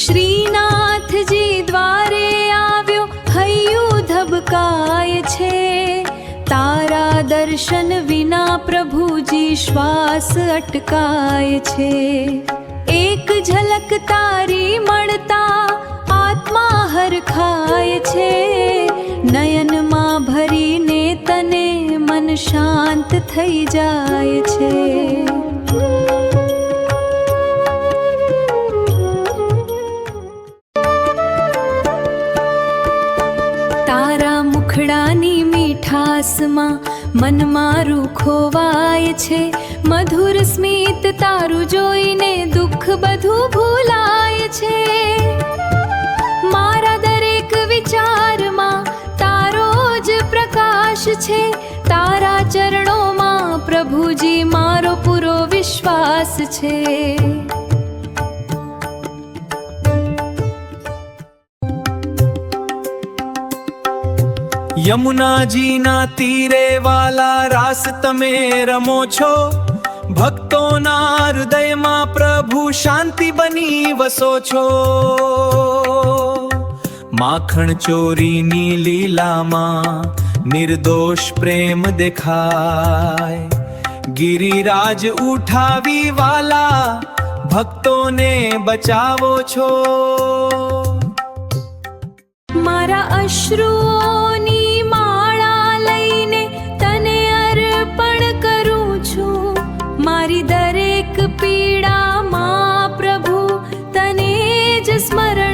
શ્રીનાથજી દ્વારે આવ્યો, હૈયું ધબકાય છે, તારા દર્શન વિના પ્રભુજી શ્વાસ અટકાય છે। એક ઝલક તારી મળતા આત્મા હરખાય છે, નયનમાં ભરીને તને મન શાંત થઈ જાય છે। તારા મુખડાની મીઠાસમાં મન મારું ખોવાય છે, મધુર સ્મિત તારું જોઈને દુઃખ બધું ભૂલાય છે। મારા દરેક વિચારમાં તારો જ પ્રકાશ છે, તારા ચરણોમાં પ્રભુજી મારો પૂરો વિશ્વાસ છે। યમુનાજીના તીરે વાલા રાસ તમે રમો છો, ભક્તોના હૃદયમાં પ્રભુ શાંતિ બની વસો છો। માખણ ચોરીની લીલામાં નિર્દોષ પ્રેમ દેખાય, ગિરિરાજ ઉઠાવી વાલા ભક્તોને બચાવો છો। મારા અશ્રુઓની માળા લઈને તને અર્પણ કરું છું, મારી દરેક પીડામાં પ્રભુ તને જ સ્મરણ